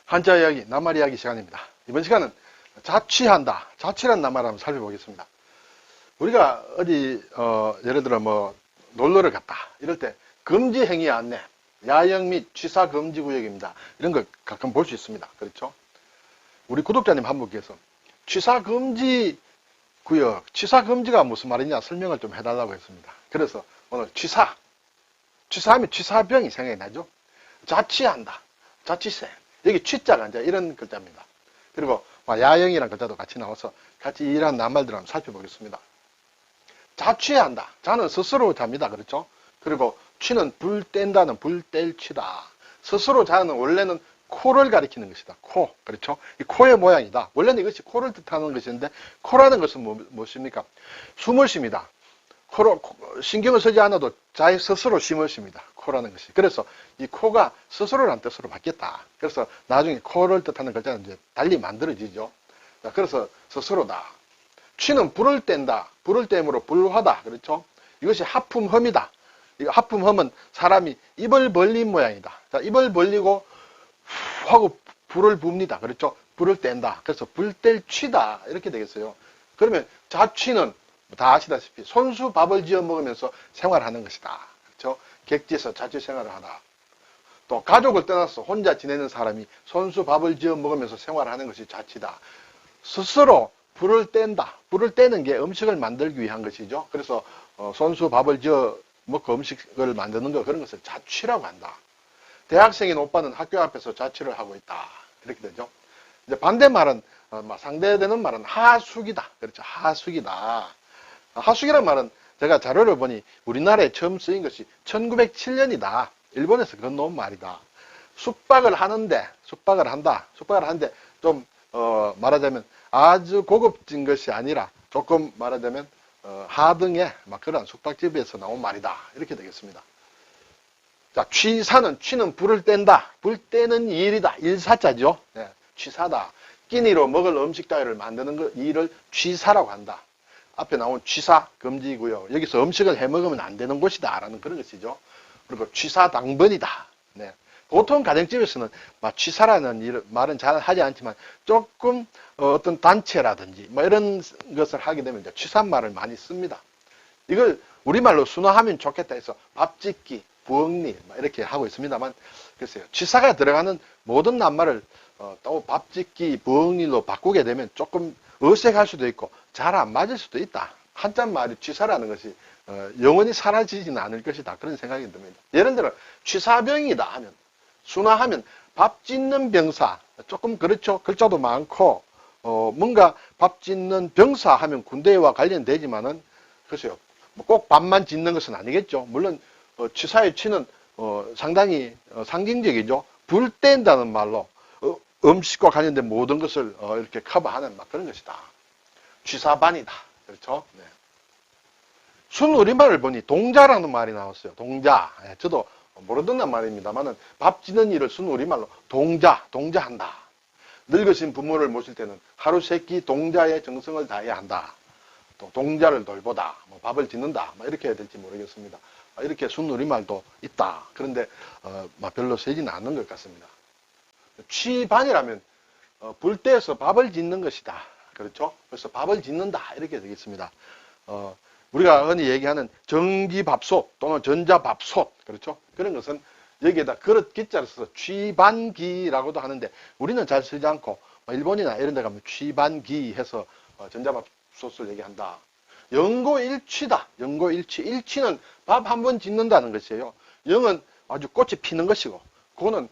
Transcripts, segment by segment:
한자 이야기, 낱말 이야기 시간입니다. 이번 시간은 자취한다. 자취란 낱말 한번 살펴보겠습니다. 우리가 어디 예를 들어 뭐 놀러를 갔다 이럴 때 금지 행위 안내, 야영 및 취사 금지 구역입니다. 이런 걸 가끔 볼 수 있습니다. 그렇죠? 우리 구독자님 한 분께서 취사 금지 구역, 취사 금지가 무슨 말이냐 설명을 좀 해달라고 했습니다. 그래서 오늘 취사하면 취사병이 생각이 나죠? 자취한다, 자취생. 여기 취자가 이제 이런 글자입니다. 그리고 야영이라는 글자도 같이 나와서 같이 이러한 낱말들을 한번 살펴보겠습니다. 자취한다. 자는 스스로 잡니다. 그렇죠? 그리고 취는 불 뗀다는 불 뗄 취다. 스스로 자는 원래는 코를 가리키는 것이다. 코. 그렇죠? 이 코의 모양이다. 원래는 이것이 코를 뜻하는 것인데 코라는 것은 무엇입니까? 숨을 쉽니다. 코로 신경을 쓰지 않아도 자기 스스로 숨을 쉽니다. 코라는 것이. 그래서 이 코가 스스로라는 뜻으로 바뀌었다. 그래서 나중에 코를 뜻하는 글자는 이제 달리 만들어지죠. 자, 그래서 스스로다. 취는 불을 뗀다. 불을 뗀으로 불화다. 그렇죠? 이것이 하품험이다. 이거 하품험은 사람이 입을 벌린 모양이다. 자, 입을 벌리고 후 하고 불을 붑니다. 그렇죠? 불을 뗀다. 그래서 불 뗄 취다. 이렇게 되겠어요. 그러면 자취는 다 아시다시피 손수 밥을 지어 먹으면서 생활하는 것이다. 그렇죠? 객지에서 자취 생활을 하다. 또 가족을 떠나서 혼자 지내는 사람이 손수 밥을 지어 먹으면서 생활하는 것이 자취다. 스스로 불을 뗀다. 불을 떼는 게 음식을 만들기 위한 것이죠. 그래서 손수 밥을 지어 먹고 음식을 만드는 거 그런 것을 자취라고 한다. 대학생인 오빠는 학교 앞에서 자취를 하고 있다. 이렇게 되죠. 이제 반대말은 상대되는 말은 하숙이다. 그렇죠. 하숙이다. 하숙이란 말은 제가 자료를 보니 우리나라에 처음 쓰인 것이 1907년이다. 일본에서 건너온 말이다. 숙박을 한다. 숙박을 하는데 좀 말하자면 아주 고급진 것이 아니라 조금 말하자면 하등의 그런 숙박집에서 나온 말이다. 이렇게 되겠습니다. 자, 취는 불을 뗀다. 불 떼는 일이다. 일사자죠. 네, 취사다. 끼니로 먹을 음식 따위를 만드는 일을 취사라고 한다. 앞에 나온 취사 금지고요. 여기서 음식을 해 먹으면 안 되는 곳이다 라는 그런 것이죠. 그리고 취사 당번이다. 네. 보통 가정집에서는 취사라는 말은 잘 하지 않지만 조금 어떤 단체라든지 이런 것을 하게 되면 이제 취사말을 많이 씁니다. 이걸 우리말로 순화하면 좋겠다 해서 밥짓기, 부엌일 이렇게 하고 있습니다만 글쎄요. 취사가 들어가는 모든 낱말을 또 밥짓기, 부엌일로 바꾸게 되면 조금 어색할 수도 있고 잘 안 맞을 수도 있다. 한자말이 취사라는 것이 영원히 사라지지는 않을 것이다. 그런 생각이 듭니다. 예를 들어 취사병이다 하면 순화하면 밥 짓는 병사 조금 그렇죠. 글자도 많고 뭔가 밥 짓는 병사 하면 군대와 관련되지만은 글쎄요. 꼭 밥만 짓는 것은 아니겠죠. 물론 취사의 취는 상당히 상징적이죠. 불 뗀다는 말로 음식과 관련된 모든 것을 이렇게 커버하는 그런 것이다. 취사반이다. 그렇죠? 네. 순우리말을 보니 동자라는 말이 나왔어요. 동자. 저도 모르던 말입니다만은 밥 짓는 일을 순우리말로 동자한다. 늙으신 부모를 모실 때는 하루 세끼 동자의 정성을 다해야 한다. 또 동자를 돌보다, 밥을 짓는다. 이렇게 해야 될지 모르겠습니다. 이렇게 순우리말도 있다. 그런데 별로 세지는 않는 것 같습니다. 취반이라면 불 떼서 밥을 짓는 것이다. 그렇죠? 그래서 밥을 짓는다. 이렇게 되겠습니다. 우리가 흔히 얘기하는 전기밥솥 또는 전자밥솥. 그렇죠? 그런 것은 여기에다 그릇 기자를 써서 취반기라고도 하는데 우리는 잘 쓰지 않고 일본이나 이런 데 가면 취반기 해서 전자밥솥을 얘기한다. 영고일취다. 영고일취. 일취는 밥 한 번 짓는다는 것이에요. 영은 아주 꽃이 피는 것이고 고는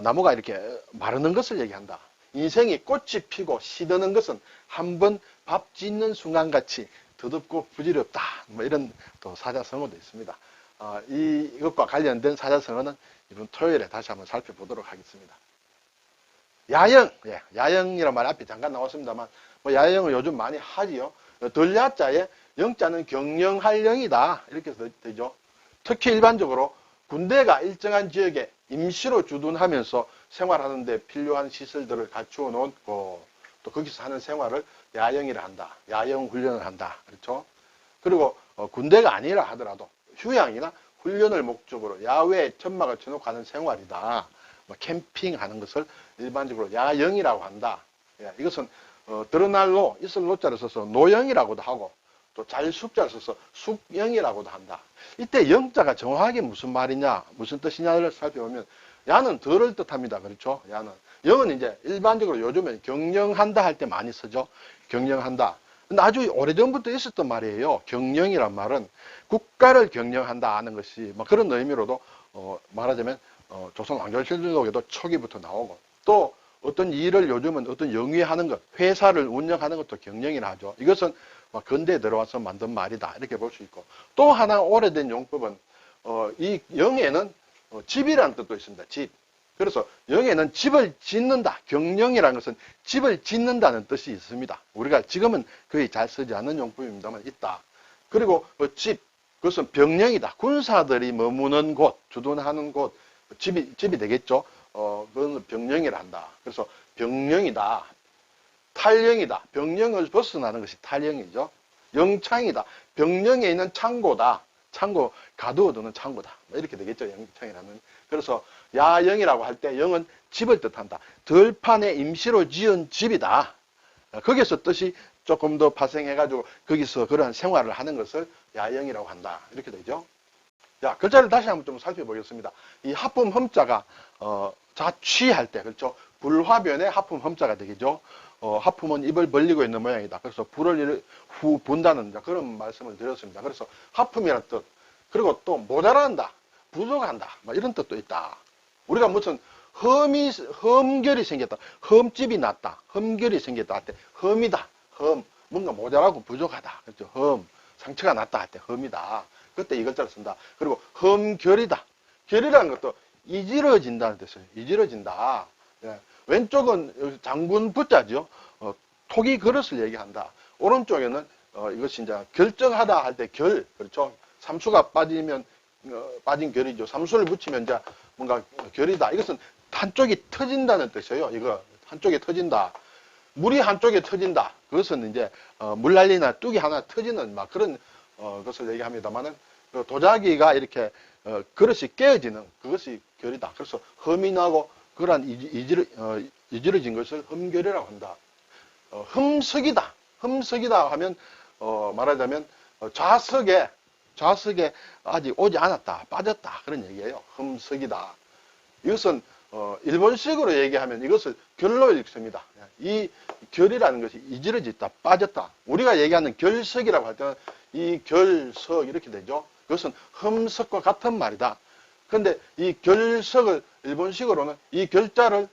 나무가 이렇게 마르는 것을 얘기한다. 인생이 꽃이 피고 시드는 것은 한 번 밥 짓는 순간같이 더덥고 부질없다. 이런 또 사자성어도 있습니다. 이것과 관련된 사자성어는 이번 토요일에 다시 한번 살펴보도록 하겠습니다. 야영. 예, 야영이란 말 앞에 잠깐 나왔습니다만 야영을 요즘 많이 하지요. 덜야자에 영자는 경영할 영이다. 이렇게 되죠. 특히 일반적으로 군대가 일정한 지역에 임시로 주둔하면서 생활하는 데 필요한 시설들을 갖추어 놓고 또 거기서 하는 생활을 야영이라 한다. 야영 훈련을 한다. 그렇죠? 그리고 군대가 아니라 하더라도 휴양이나 훈련을 목적으로 야외에 천막을 쳐놓고 하는 생활이다. 뭐 캠핑하는 것을 일반적으로 야영이라고 한다. 예, 이것은 드러날 노, 있을 노자를 써서 노영이라고도 하고 또 잘 숲자를 써서 숲영이라고도 한다. 이때 영자가 정확하게 무슨 말이냐, 무슨 뜻이냐를 살펴보면 야는 덜을 뜻합니다. 그렇죠? 야는. 영은 이제 일반적으로 요즘에 경영한다 할 때 많이 쓰죠. 경영한다. 근데 아주 오래전부터 있었던 말이에요. 경영이란 말은 국가를 경영한다 하는 것이 뭐 그런 의미로도 말하자면 조선 왕조실록에도 초기부터 나오고 또 어떤 일을 요즘은 어떤 영위하는 것, 회사를 운영하는 것도 경영이라 하죠. 이것은 근대에 들어와서 만든 말이다. 이렇게 볼 수 있고 또 하나 오래된 용법은 이 영에는 집이라는 뜻도 있습니다. 집. 그래서 영에는 집을 짓는다. 경영이라는 것은 집을 짓는다는 뜻이 있습니다. 우리가 지금은 거의 잘 쓰지 않는 용법입니다만 있다. 그리고 집, 그것은 병영이다. 군사들이 머무는 곳, 주둔하는 곳, 집이 되겠죠. 그건 병영이라 한다. 그래서 병영이다. 탈영이다. 병영을 벗어나는 것이 탈영이죠. 영창이다. 병영에 있는 창고다. 창고, 가두어두는 창고다. 이렇게 되겠죠. 영창이라는. 그래서 야영이라고 할 때 영은 집을 뜻한다. 들판에 임시로 지은 집이다. 거기서 뜻이 조금 더 파생해가지고 거기서 그러한 생활을 하는 것을 야영이라고 한다. 이렇게 되죠. 자, 글자를 다시 한번 좀 살펴보겠습니다. 이 하품 험자가 자취할 때, 그렇죠? 불화변에 하품 험자가 되겠죠. 하품은 입을 벌리고 있는 모양이다. 그래서 불을 후 분다는 그런 말씀을 드렸습니다. 그래서 하품이라는 뜻, 그리고 또 모자란다, 부족한다, 이런 뜻도 있다. 우리가 무슨 험결이 생겼다, 험집이 났다, 험결이 생겼다 할 때 험이다, 험, 뭔가 모자라고 부족하다, 그렇죠? 험, 상처가 났다 할 때 험이다. 그때 이 글자를 쓴다. 그리고 험결이다. 결이라는 것도 이지러진다는 뜻이에요. 이지러진다. 예. 왼쪽은 장군 부자죠. 토기 그릇을 얘기한다. 오른쪽에는 이것이 이제 결정하다 할 때 결, 그렇죠. 삼수가 빠지면 빠진 결이죠. 삼수를 붙이면 이제 뭔가 결이다. 이것은 한쪽이 터진다는 뜻이에요. 이거 한쪽이 터진다. 물이 한쪽에 터진다. 그것은 이제 물난리나 뚝이 하나 터지는 막 그런 것을 얘기합니다만은 도자기가 이렇게 그릇이 깨어지는 그것이 결이다. 그래서 험이 나고 그러한 이지러진 것을 험결이라고 한다. 흠석이다. 흠석이다 하면 말하자면 좌석에 아직 오지 않았다, 빠졌다 그런 얘기예요. 흠석이다. 이것은 일본식으로 얘기하면 이것을 결로 읽습니다. 이 결이라는 것이 이지러졌다, 빠졌다. 우리가 얘기하는 결석이라고 할 때는 이 결석 이렇게 되죠. 그것은 흠석과 같은 말이다. 그런데 이 결석을 일본식으로는 이 결자를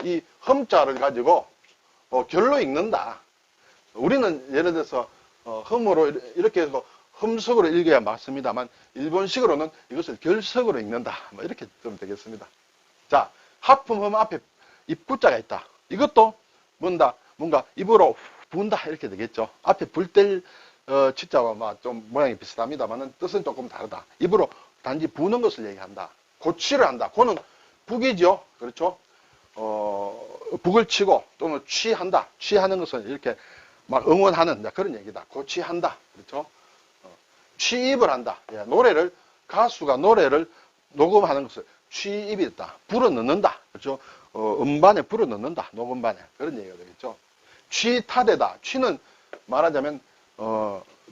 이 흠자를 가지고 결로 읽는다. 우리는 예를 들어서 흠으로 이렇게 해서 흠석으로 읽어야 맞습니다만 일본식으로는 이것을 결석으로 읽는다. 이렇게 좀 되겠습니다. 자, 하품흠 앞에 입구자가 있다. 이것도 뭔가 입으로 부은다 이렇게 되겠죠. 앞에 불뗄 치자와 좀 모양이 비슷합니다만 뜻은 조금 다르다. 입으로 단지 부는 것을 얘기한다. 고취를 한다. 고는 북이죠. 그렇죠. 북을 치고 또는 취한다. 취하는 것은 이렇게 막 응원하는 그런 얘기다. 고취한다. 그렇죠. 취입을 한다. 예, 가수가 노래를 녹음하는 것을 취입이 있다. 불어 넣는다. 그렇죠. 음반에 불어 넣는다. 녹음반에. 그런 얘기가 되겠죠. 취타되다. 취는 말하자면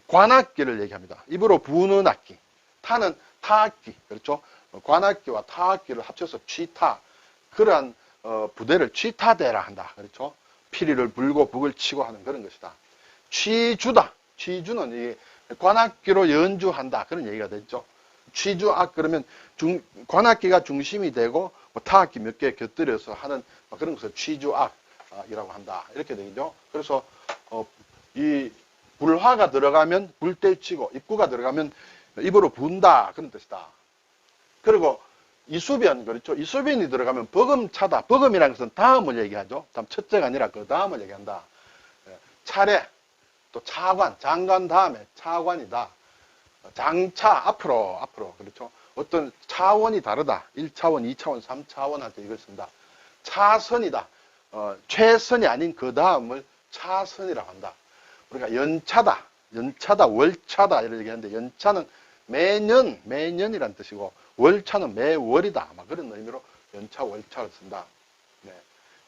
관악기를 얘기합니다. 입으로 부는 악기. 타는 타악기. 그렇죠. 관악기와 타악기를 합쳐서 취타. 그러한 부대를 취타대라 한다. 그렇죠. 피리를 불고 북을 치고 하는 그런 것이다. 취주다. 취주는 이 관악기로 연주한다. 그런 얘기가 됐죠. 취주악 그러면 관악기가 중심이 되고 타악기 몇 개 곁들여서 하는 그런 것을 취주악이라고 한다. 이렇게 되겠죠. 그래서 이 불화가 들어가면 불때치고 입구가 들어가면 입으로 부은다. 그런 뜻이다. 그리고 이수변, 그렇죠. 이수변이 들어가면 버금차다. 버금이라는 것은 다음을 얘기하죠. 다음 첫째가 아니라 그 다음을 얘기한다. 차례, 또 차관, 장관 다음에 차관이다. 장차, 앞으로, 그렇죠. 어떤 차원이 다르다. 1차원, 2차원, 3차원 할 때 이걸 쓴다. 차선이다. 최선이 아닌 그 다음을 차선이라고 한다. 우리가 연차다, 월차다 이렇게 얘기하는데 연차는 매년이란 뜻이고 월차는 매월이다. 그런 의미로 연차, 월차를 쓴다. 네.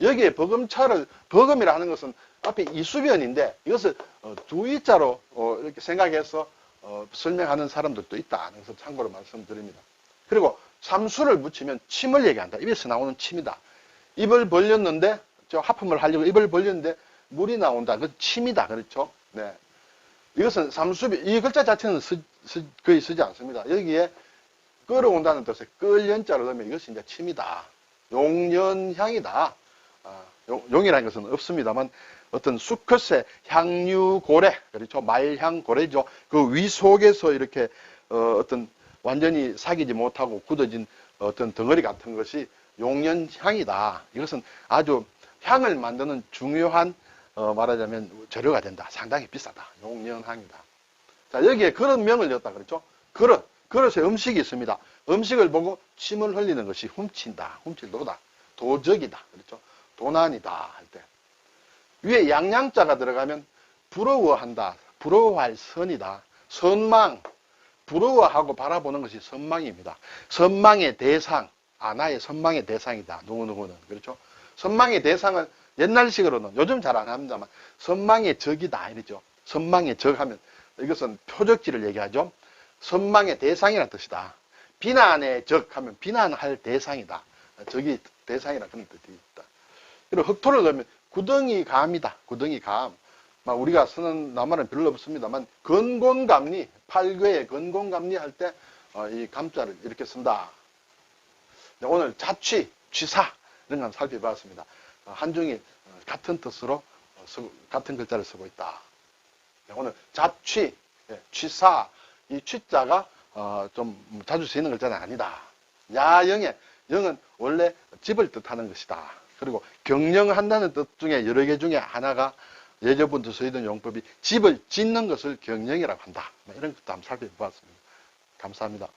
여기에 버금이라 하는 것은 앞에 이수변인데 이것을 두이자로 이렇게 생각해서 설명하는 사람들도 있다. 그래서 참고로 말씀드립니다. 그리고 삼수를 붙이면 침을 얘기한다. 입에서 나오는 침이다. 입을 벌렸는데, 하품을 하려고 입을 벌렸는데 물이 나온다. 그건 침이다. 그렇죠? 네. 이것은 이 글자 자체는 거의 쓰지 않습니다. 여기에 끌어온다는 뜻의 끌연자를 넣으면 이것이 이제 침이다. 용연향이다. 용이라는 것은 없습니다만 어떤 수컷의 향유고래, 그렇죠? 말향고래죠. 그 위 속에서 이렇게 어떤 완전히 사귀지 못하고 굳어진 어떤 덩어리 같은 것이 용연향이다. 이것은 아주 향을 만드는 중요한 말하자면 재료가 된다. 상당히 비싸다. 용연향이다. 자, 여기에 그릇 명을 넣었다. 그렇죠? 그릇에 음식이 있습니다. 음식을 보고 침을 흘리는 것이 훔친다. 훔칠도다. 도적이다. 그렇죠? 도난이다. 할 때. 위에 양양자가 들어가면 부러워한다. 부러워할 선이다. 선망. 부러워하고 바라보는 것이 선망입니다. 선망의 대상. 나의 선망의 대상이다. 누구누구는. 그렇죠? 선망의 대상은 옛날식으로는 요즘 잘 안 합니다만 선망의 적이다. 이러죠. 선망의 적 하면 이것은 표적지를 얘기하죠. 선망의 대상이라는 뜻이다. 비난의 적 하면 비난할 대상이다. 적이 대상이라 그런 뜻이 있다. 그리고 흑토를 넣으면 구덩이감이다. 구덩이감. 우리가 쓰는 낱말은 별로 없습니다만 건곤감리, 팔괘의 건곤감리 할 때 이 감자를 이렇게 쓴다. 오늘 자취, 취사 이런 걸 살펴봤습니다. 한중이 같은 뜻으로 같은 글자를 쓰고 있다. 오늘 자취, 취사, 이 취자가 좀 자주 쓰이는 글자는 아니다. 야영의 영은 원래 집을 뜻하는 것이다. 그리고 경영한다는 뜻 중에 여러 개 중에 하나가 예전부터 쓰이던 용법이 집을 짓는 것을 경영이라고 한다. 이런 것도 한번 살펴보았습니다. 감사합니다.